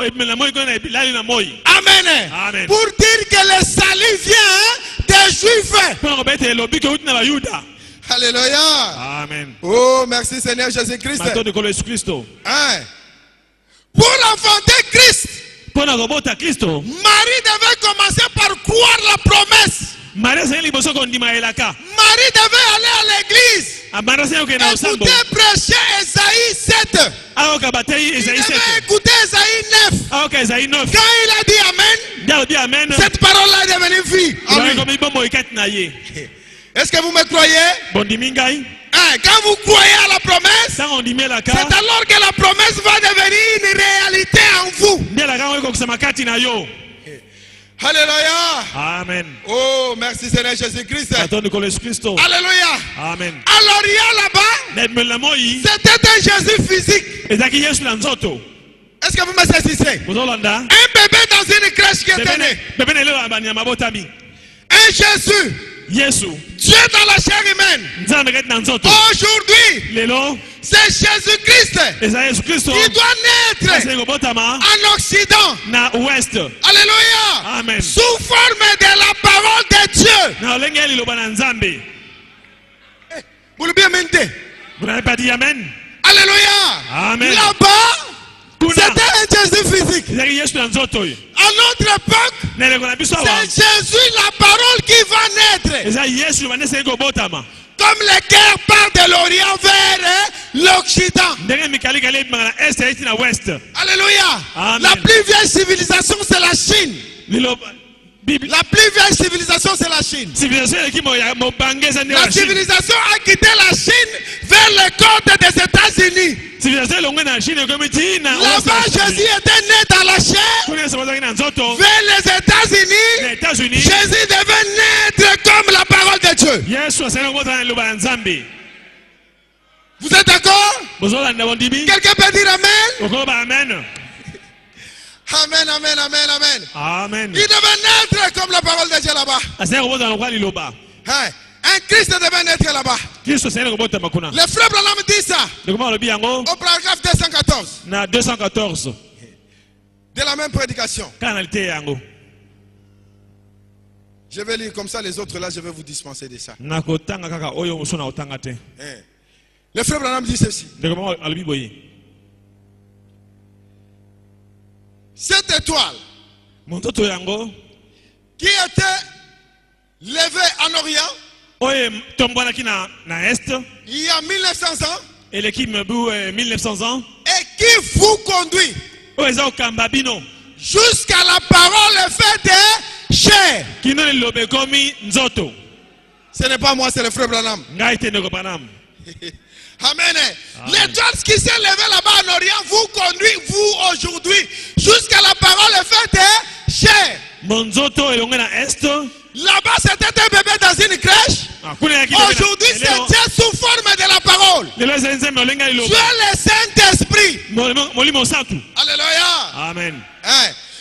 ebimela moi kona ebilali na moi. Amen. Amen. Pour dire que le salut vient des Juifs. Mpona koba ete elobi ke euti na bayuda. Alléluia. Amen. Oh, merci Seigneur Jésus-Christ. Mato ndekolo Yesu Kristo. Pour enfanter Christ, Mpona kobota Kristo. Marie devait commencer par croire la promesse. Maria asengeli liboso kondima elaka. Marie devait aller à l'église. Maria asengeli okende na osambo. Écouter prêcher Esaïe 7. Aoka batei Il Esaïe 7. devait écouter Esaïe 9. Aoka Esaïe 9. Quand il a dit Amen, Ndialo bi amen. cette parole-là est devenue vie. en lui. Komi bombo ikati na ye. Est-ce que vous me croyez? Bondimi ngai. Quand vous croyez à la promesse, Tango ondimi elaka. c'est alors que la promesse va devenir une réalité en vous. Nde elaka ngo ekokisama kati na yo. Alléluia. Amen. Oh, merci Seigneur Jésus-Christ. Mato ndekolo Yesu Kristo. Alléluia. Amen. À l'Orient là-bas, Na ebimela moi c'était un Jésus physique. ezalaki Yesu na nzoto. Est-ce que vous me saisissez? Bozolanda. Un bébé dans une crèche qui était né. Bebe na elelo ya banyama botami. Un Jésus. Yesu. Dieu dans la chair humaine. Nzambe kati na nzoto. Aujourd'hui, Lelo c'est Jésus-Christ eza Yesu Kristo. qui doit naître Asengeli kobotama en Occident. na west. Alléluia. Amen. Sous forme de la parole de Dieu. Na olenge ya liloba na Nzambe. Vous le bien mentez. Vous n'avez pas dit amen? Alléluia. Amen. Là-bas, c'était un Jésus physique. ezalaki Yesu na nzoto oyo. À notre époque, Na eleko na biso awa. c'est Jésus la parole qui va naître. Eza Yesu loba nde esengeli kobotama. Comme le cœur part de l'Orient vers l'Occident. Ndenge mikalikali ebimaka na est eti na west. Alléluia. Amen. La plus vieille civilisation, c'est la Chine. Liloba Bible. La plus vieille civilisation, c'est la Chine. Civilisation eleki mobange eza nde La ya Chine. civilisation a quitté la Chine vers les côtes des États-Unis. Civilisation elongwe na Chine ekomi ti na Là-bas, Jésus était né dans la chair. kuna Yesu bazalaki na nzoto. Vers les Na États-Unis, États-Unis. Jésus devait naître comme la parole de Dieu. Yesu asengeli kobotama na liloba ya Nzambe. Vous êtes d'accord? Bozolanda bondimi. Quelqu'un peut dire Amen? Okoloba amen. Amen, amen, amen, amen. Amen. Il devait naître comme la parole de Dieu là-bas. Asengeli kobotama lokwa liloba. Un Christ devait naître là-bas. Kristo asengeli kobotama kuna. Le frère Branham dit ça Ndekoma alobi yango au paragraphe 214 na 214 de la même prédication. kaka na lite yango. Je vais lire comme ça, les autres là, je vais vous dispenser de ça. Nakotanga kaka oyo mosusu na otanga te. Le frère Branham dit ceci. Ndekoma alobi boye. Cette étoile Monzoto yango qui était levée en Orient oyo tombwanaki na est il y a 1900 ans eleki mebu 1900 ans et qui vous conduit oyo eza kokamba bino jusqu'à la parole faite chair. kino liloba ekomi nzoto. Ce n'est pas moi, c'est le frère Branham. Ngai te ndeko Branham. Amen. L'étoile qui s'est levée là-bas en Orient vous conduit, vous aujourd'hui, jusqu'à la parole faite chair. Monzoto elonge na est. Là-bas, c'était un bébé dans une crèche. Aujourd'hui, c'est Dieu sous forme de la parole. Dieu le Saint-Esprit. Alléluia. Amen.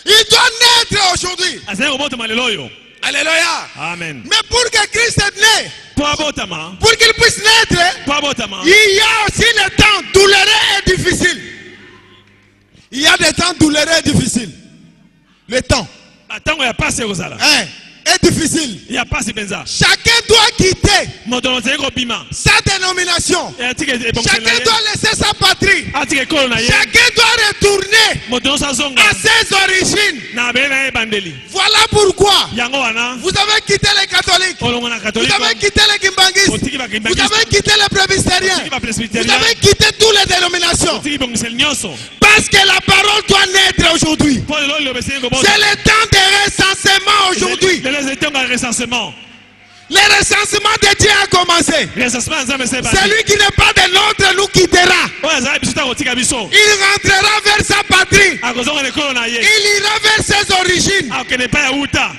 Il doit naître aujourd'hui. Alléluia. Alléluia. Amen. Mais pour que Christ est né, abotama pour qu'il puisse naître, po abotama il y a aussi le temps douloureux et difficile. Il y a des temps douloureux et difficiles. Le temps batango ya pasi ekozala est difficile. ya pasi penza Chacun doit quitter moto ozali kobima sa dénomination. atika ebongiseli na Chacun ye doit laisser sa patrie. atika ekolo na ye Chacun doit retourner moto nyonso azonga à ses origines. na abele na ye ebandeli Voilà pourquoi yango wana vous avez quitté les catholiques. olongo na Vous katolike avez quitté les kimbanguistes. otiki Vous bakimbangisi avez quitté les presbytériens. otiki Vous bapresbiterien avez quitté toutes les dénominations. otiki bongiseli nyonso Parce que la parole doit naître aujourd'hui. po lelo liloba esili kobota C'est le temps de recensement aujourd'hui. lelo ezetonga recensement Le recensement de Dieu a commencé. recensement ya nzambe ese ebandi Celui qui n'est pas de l'autre nous quittera. oyo azali biso ta kotika biso Il rentrera vers sa patrie. akozonga na ekolo na ye Il ira vers ses origines. akokende epai ya uta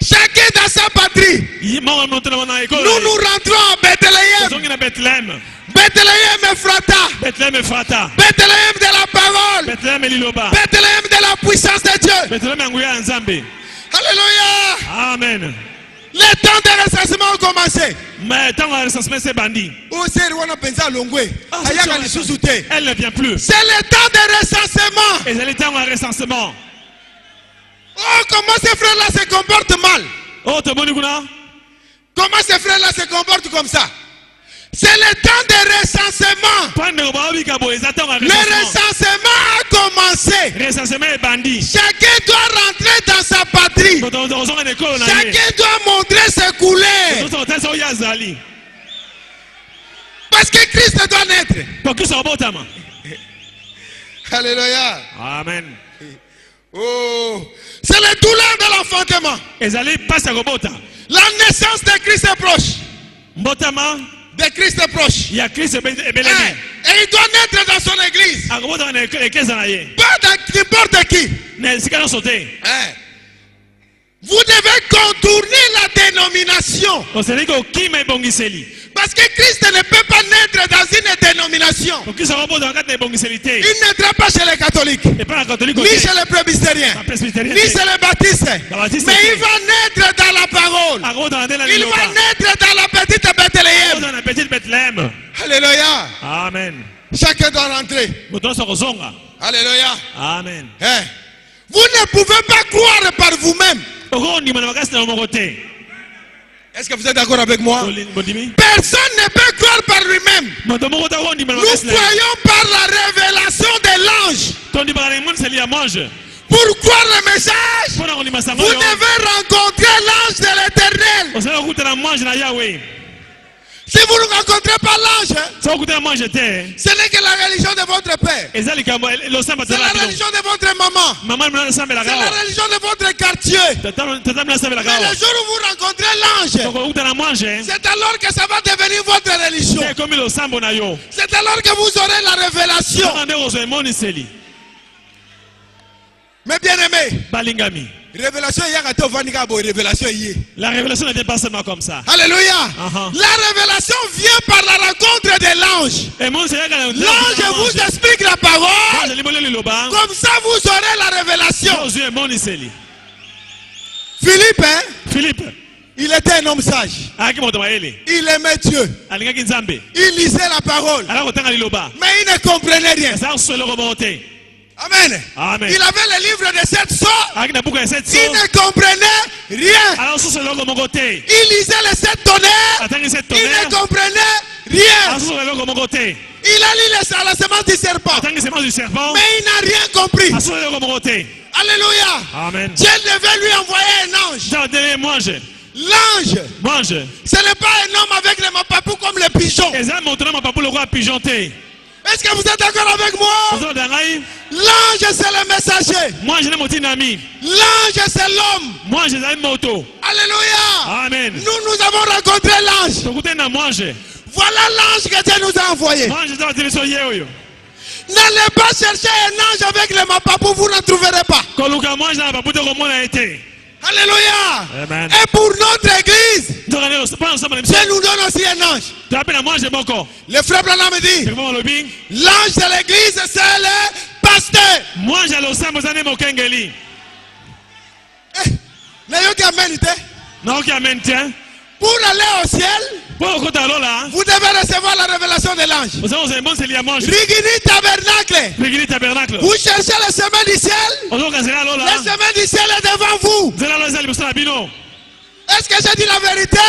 Chacun dans sa patrie. moko moto na ekolo Nous nous rentrons à Bethléem. ozongi na betlehem Bethléem Ephrata. betlehem efrata Bethléem de la parole. betlehem eliloba Bethléem de la puissance de Dieu. betlehem ya nguya ya nzambe Alléluia. amen Le temps de recensement a commencé. mais ntango ya recensement ese ebandi Oseri wana penza longwe. Ayaka lisusu te. elle ne vient plus C'est le temps de recensement. ezali ntango ya recensement Oh, comment ces frères-là se comportent mal. oyo tomoni kuna Comment ces frères-là se comportent comme ça. C'est le temps de recensement. mpo ndeko baobika boye eza ntango ya Le recensement recensement a commencé. recensement ebandi Chacun doit rentrer dans sa patrie. moto ozonga na ekolo na ye Chacun doit montrer ses couleurs. moto otalisa oyo azali Parce que Christ doit naître. po kristo akobotama Alléluia. amen Oh, c'est le douleur de l'enfantement. ezali mpasi ya kobota La naissance de Christ est proche. mbotama De Christ est proche. ya kristo ebelemi Et il doit naître dans son église. akobotama na eklesa na ye Pas de n'importe qui. na esika nyonso te Vous devez contourner la dénomination. osali kokima ebongiseli Parce que Christ ne peut pas naître dans une dénomination. po kristo akobotama kati na ebongiseli te Il ne naîtra pas chez les catholiques, epai na katolike ni te chez les presbytériens, bapresbiterien ni te chez les baptistes. Baptiste, Mais c'est- il va naître dans la parole. akobotama nde na Il liloba va naître dans la petite Bethléem. akobotama na petite betlehem Alléluia. amen Chacun doit rentrer. moto nyonso akozonga Alléluia. amen Vous ne pouvez pas croire par vous-même. okondima na makasi na yo moko te Est-ce que vous êtes d'accord avec moi? bondimi Personne ne peut croire par lui-même. moto moko te akondima na Nous makasi na ye croyons par la révélation de l'ange. tondimaka na emoniseli ya mange Pour croire le message, mpo na kondima sango vous oyo devez rencontrer l'ange de l'éternel. osali kokutana mange na yawe Si vous ne rencontrez pas l'ange, so okutana mange te ce n'est que la religion de votre père. eza likambo losamba C'est la religion de votre maman. mama mina nasambelaka C'est la awa religion de votre quartier. tata mina nasambelaka Mais awa le jour où vous rencontrez l'ange, okokutana mange c'est alors que ça va devenir votre religion. te ekomi losambo na yo C'est alors que vous aurez la révélation. tonga nde kozwa emoniseli Mais bien aimé, balingami révélation il y a révélation y est. la révélation n'était pas seulement comme ça Alléluia. La révélation vient par la rencontre de l'ange. emoniseli yaka L'ange vous explique la parole. libolo liloba Comme ça vous aurez la révélation. ozwi emoniseli Philippe, philippe il était un homme sage. ayaki moto mayele Il aimait Dieu. alingaki nzambe Il lisait la parole. alaka kotanga liloba Mais il ne comprenait rien. eza kososa eloko moko te Amen. amen Il avait le livre de 7 sceaux. ayaki na buku ya 7 Il ne comprenait rien. alaka kososa eloko moko te Il lisait les 7 tonnerres. atangi 7 Il ne tonnerre comprenait rien. akososa eloko moko te Il a lu la semence du serpent. atangi semence du serpent Mais il n'a rien compris. akososa eloko moko te Alléluia. amen Dieu devait lui envoyer un ange. nzambe atele mange L'ange, mange ce n'est pas un homme avec les mapapous comme les pigeons. eza moto na mapapu lokola pigeon te Est-ce que vous êtes d'accord avec moi? ozoda ngai L'ange, c'est le messager. mange nde motinami L'ange, c'est l'homme. mange ezali moto Alléluia. amen Nous avons rencontré l'ange. tokutani na mange Voilà l'ange que Dieu nous a envoyé. mange eza bateli biso ye oyo N'allez pas chercher un ange avec les mapapous, vous ne trouverez pas. koluka mange na mapapu te komona ye te Alléluia. Amen. Et pour notre église, nzoka nde mpona kosamba na biso Dieu nous donne aussi un ange. toya mpe na mange moko Le frère Branham me dit, ekoma olobi l'ange de l'église, c'est le pasteur. mange ya losambo eza nde mokengeli Nayoki amen te. naoki amen te Pour aller au ciel, vous devez recevoir la révélation de l'ange. Rigini tabernacle. Vous cherchez le chemin du ciel. Le chemin du ciel est devant vous. Est-ce que j'ai dit la vérité?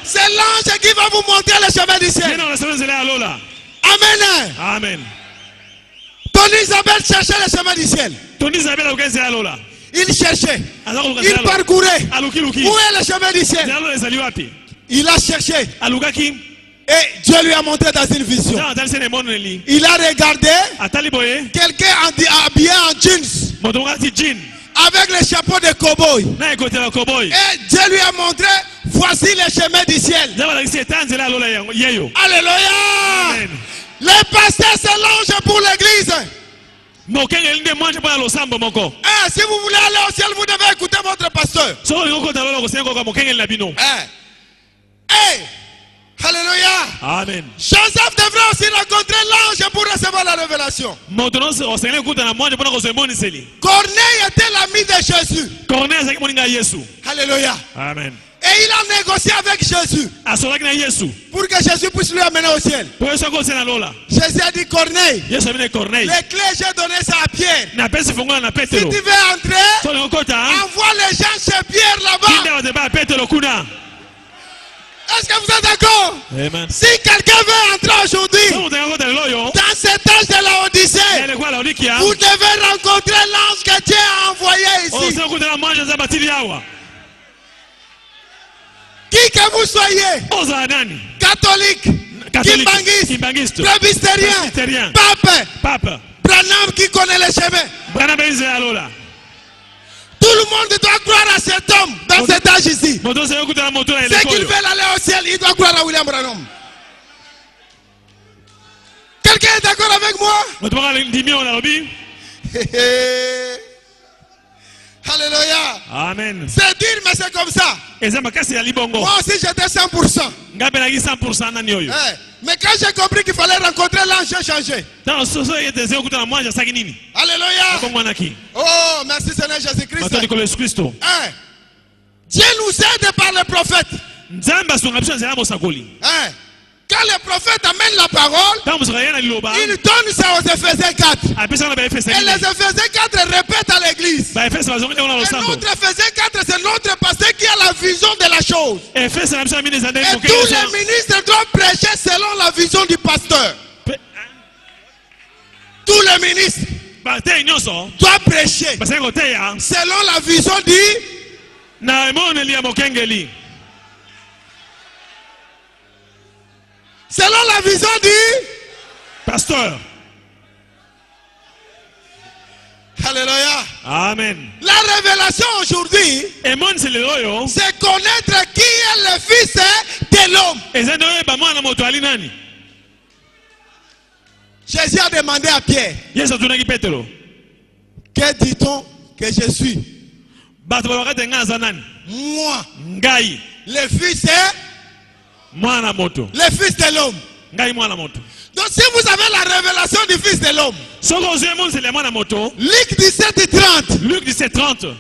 C'est l'ange qui va vous montrer le chemin du ciel. Amen. Amen. Tony Isabelle cherchait le chemin du ciel. Il cherchait. Il parcourait. Où est le chemin du ciel? Il a cherché. Et Dieu lui a montré dans une vision. Il a regardé quelqu'un habillé en jeans. Avec le chapeau de cow-boy. Et Dieu lui a montré, voici le chemin du ciel. Alléluia. Amen. Les pasteurs se l'ange pour l'église. Si vous voulez aller au ciel, vous devez écouter votre pasteur. Alléluia. Amen. Joseph devrait aussi rencontrer l'ange pour recevoir la révélation. Corneille était l'ami de Jésus. Alléluia. Amen. Et il a négocié avec Jésus pour que Jésus puisse lui amener au ciel. Jésus a dit Corneille, les clés j'ai donné ça à Pierre. Si tu veux entrer, envoie les gens chez Pierre là-bas. Est-ce que vous êtes d'accord? Si quelqu'un veut entrer aujourd'hui dans cet âge de la Odyssée, vous devez rencontrer l'ange que Dieu a envoyé ici. Qui que vous soyez, catholique, kimbangiste, presbytérien, pape, Branham qui connaît le chemin. Tout le monde doit croire à cet homme dans cet âge ici. C'est qu'il veut aller au ciel, il doit croire à William Branham. Quelqu'un est d'accord avec moi? Alléluia. Amen. C'est dur, mais c'est comme ça. Moi aussi j'étais 100%. Mais quand j'ai compris qu'il fallait rencontrer l'ange, j'ai changé. Alléluia. Oh, merci Seigneur Jésus-Christ. Dieu nous aide par les prophètes. Quand les prophètes amènent la parole, ils donnent ça aux Éphésiens 4. Et les Éphésiens 4 répètent à l'église. Et notre Éphésiens 4, c'est notre pasteur qui a la vision de la chose. Et tous les ministres doivent prêcher selon la vision du pasteur. Tous les ministres doivent prêcher selon la vision du... Selon la vision du pasteur. Alléluia. Amen. La révélation aujourd'hui, c'est connaître qui est le fils de l'homme. Jésus a demandé à Pierre, que dit-on que je suis? Moi, le fils de l'homme. Donc si vous avez la révélation du fils de l'homme, Luc 17:30,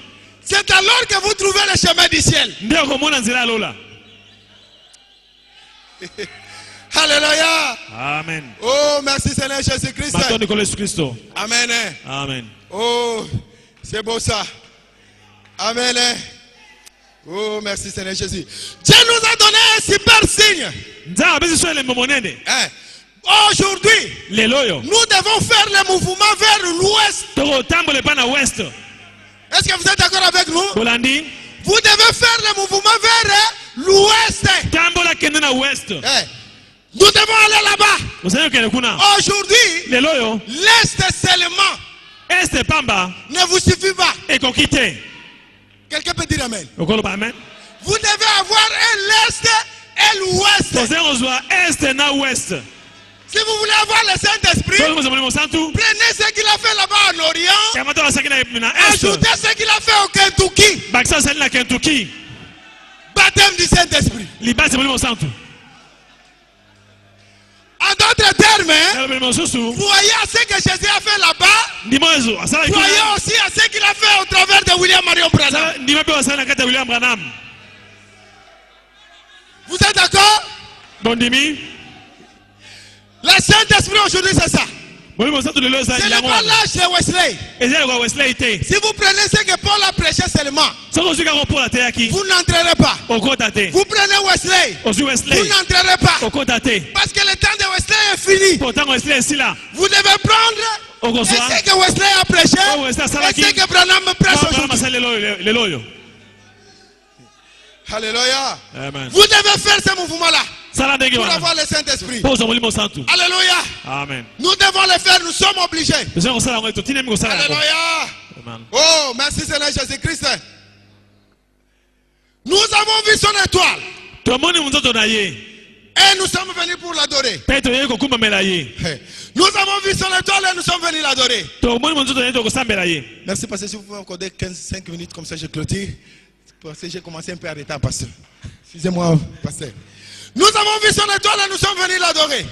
c'est alors que vous trouvez le chemin du ciel. Alléluia. Amen. Oh, merci Seigneur Jésus-Christ. Amen. Amen. Oh, c'est beau ça. Amen. Oh, merci Seigneur Jésus. Dieu nous a donné un super signe. Aujourd'hui, nous devons faire le mouvement vers l'ouest. Est-ce que vous êtes d'accord avec nous? Vous devez faire le mouvement vers l'ouest. Nous devons aller là-bas. Aujourd'hui, l'est seulement ne vous suffit pas. Quelqu'un peut dire amen. Vous devez avoir l'est et l'ouest. Si vous voulez avoir le Saint-Esprit, prenez ce qu'il a fait là-bas en Orient, ajoutez ce qu'il a fait au Kentucky. Baptême du Saint-Esprit. En d'autres termes, voyez à ce que Jésus a fait là-bas, voyez aussi à ce qu'il a fait au travers de William Marion Branham. Bondimi. Le Saint-Esprit aujourd'hui, c'est ça. Ce n'est pas l'âge de Wesley. Si vous prenez ce que Paul a prêché seulement, vous n'entrerez pas. Vous prenez Wesley, vous n'entrerez pas. Parce que le temps de Wesley est fini. Vous devez prendre ce que Wesley a prêché et ce que Branham prêche aujourd'hui. Alléluia. Vous devez faire ce mouvement-là pour avoir le Saint-Esprit. Alléluia. Amen. Nous devons le faire, nous sommes obligés. Alléluia. Oh, merci Seigneur Jésus-Christ. Nous avons vu son étoile. Et nous sommes venus pour l'adorer. Nous avons vu son étoile et nous sommes venus l'adorer. Merci, parce que si vous pouvez accorder 5 minutes comme ça, je clôture. Parce que j'ai commencé un peu à retard, pasteur. Excusez-moi, pasteur. Nous avons vu son étoile et nous sommes venus l'adorer.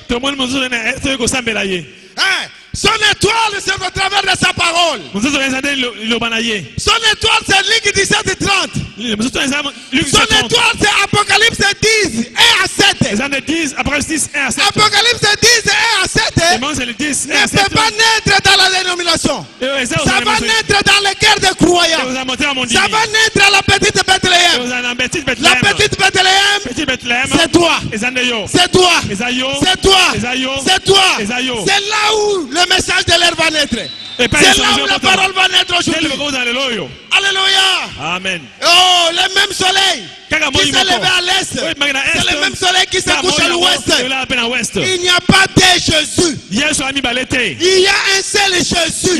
Son étoile, c'est au travers de sa parole. Son étoile, c'est Luc 17:30. Son étoile, c'est Apocalypse 10, 1 à 7. Apocalypse 10, 1 à 7. Ne peut pas naître dans la dénomination. Ça va naître dans le cœur des croyants. Ça va naître à la petite Bethléem. La petite Bethléem, c'est toi. C'est toi. C'est toi. C'est toi. C'est là où le message de l'air va naître. C'est là où la parole va naître aujourd'hui. Alléluia. Amen. Oh, le même soleil qui s'est levé à l'est, c'est le même soleil qui se couche à l'ouest. Il n'y a pas de Jésus. Il y a un seul Jésus.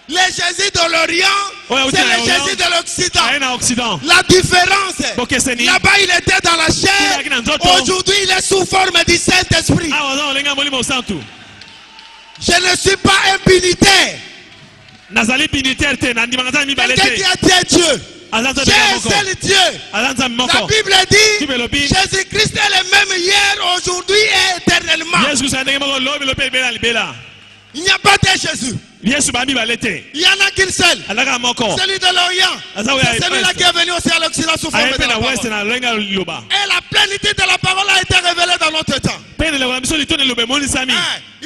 Le Jésus de l'Orient, c'est le Jésus de l'Occident. La différence, là-bas il était dans la chair, aujourd'hui il est sous forme du Saint-Esprit. Je ne suis pas impunitaire. Quelqu'un qui a dit Dieu. J'ai un seul Dieu. La Bible dit Jésus-Christ est le même hier, aujourd'hui et éternellement. Il n'y a pas de Jésus. Il n'y en a qu'une seule. Celui de l'Orient. C'est celui-là qui est venu aussi à l'Occident sous forme de la parole. Et la plénitude de la parole a été révélée dans notre temps.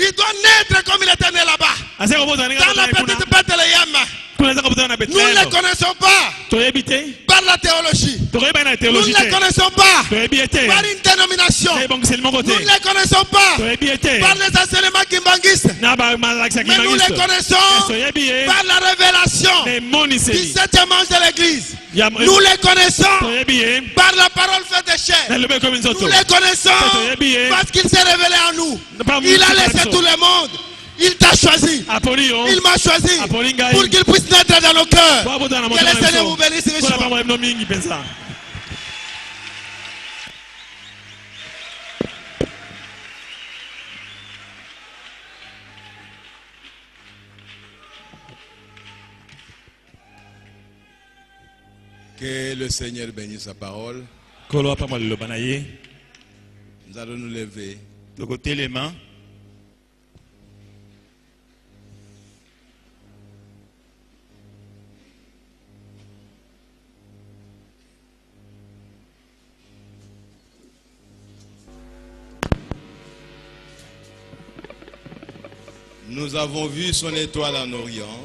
Il doit naître comme il était né là-bas. Dans la petite Bethléem. Nous ne le connaissons pas par la théologie. Nous ne le connaissons pas par une dénomination. Nous ne le connaissons pas par les enseignements kimbanguistes. Mais nous le connaissons par la révélation du 7e ange de l'église. Nous le connaissons par la parole faite de chair. Nous le connaissons parce qu'il s'est révélé en nous. Il a laissé tout le monde. Il t'a choisi. Il m'a choisi pour qu'il puisse naître dans nos cœurs. Que le Seigneur vous bénisse richement. Que le Seigneur bénisse sa parole. Nous allons nous lever. Nous avons vu son étoile en Orient.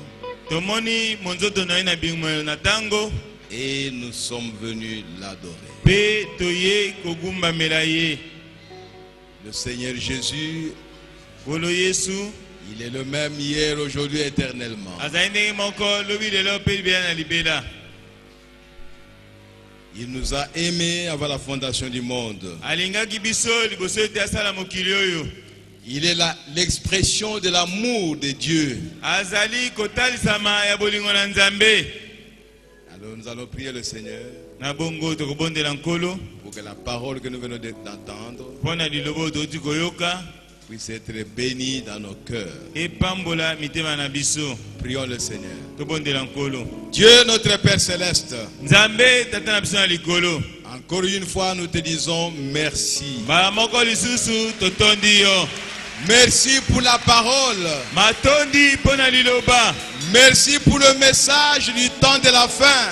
Et nous sommes venus l'adorer. Le Seigneur Jésus, il est le même hier, aujourd'hui, éternellement. Il nous a aimés avant la fondation du monde. Il est l'expression de l'amour de Dieu. Alors nous allons prier le Seigneur pour que la parole que nous venons d'entendre puisse être bénie dans nos cœurs. Prions le Seigneur. Dieu notre Père Céleste, encore une fois nous te disons merci. Merci pour la parole. Merci pour le message du temps de la fin.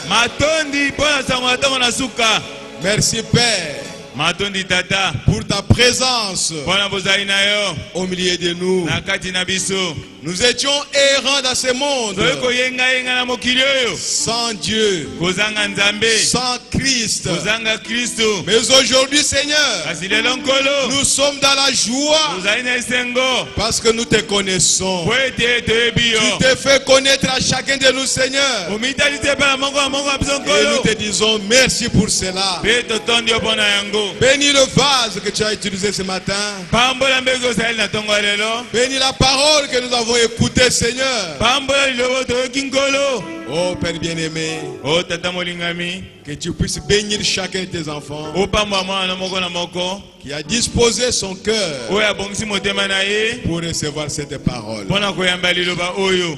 Merci Père matondi tata pour ta présence mpona bozali na yo au milieu de nous. na kati na biso. Nous étions errants dans ce monde, toyei koyengayenga na mokili oyo sans Dieu, kozanga nzambe, sans Christ. kozanga Kristo. Mais aujourd'hui, Seigneur, kasi lelo nkolo nous sommes dans la joie tozali na esengo parce que nous te connaissons. po ete toyebi yo. Tu te fais connaître à chacun de nous, Seigneur. omitali te mpe na moko ya moko ya biso Et nous nkolo te disons merci pour cela. mpe totondi yo mpo na yango. Bénis le vase que tu as utilisé ce matin. pambola mbeki ozali na ntongo ya lelo. Bénis la parole que nous avons écoutée, Seigneur. pambola lilobo toyoki nkolo. Oh Père bien-aimé, o tata molingami, que tu puisses bénir chacun de tes enfants opambola mwana na moko na moko qui a disposé son cœur oyo abongisi motema na ye pour recevoir cette parole. mpo na koyamba liloba oyo.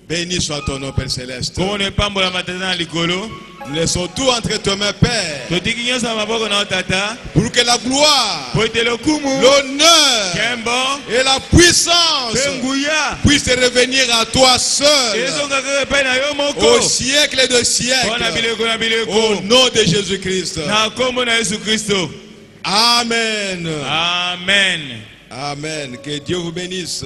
Béni soit ton nom, Père Céleste. komona epambolama tata na likolo. Nous laissons tout entre tes mains, Père, totiki nyonso na maboko na yo tata pour que la gloire, po ete lokumu l'honneur kembo et la puissance mpe nguya puissent revenir à toi seul ezonga kaka epai na yo au moko siècle de mpo na siècles. bileko na Au bileko nom de Jésus-Christ. na kombo na yesu kristo. Amen. amen. Amen. Que Dieu vous bénisse.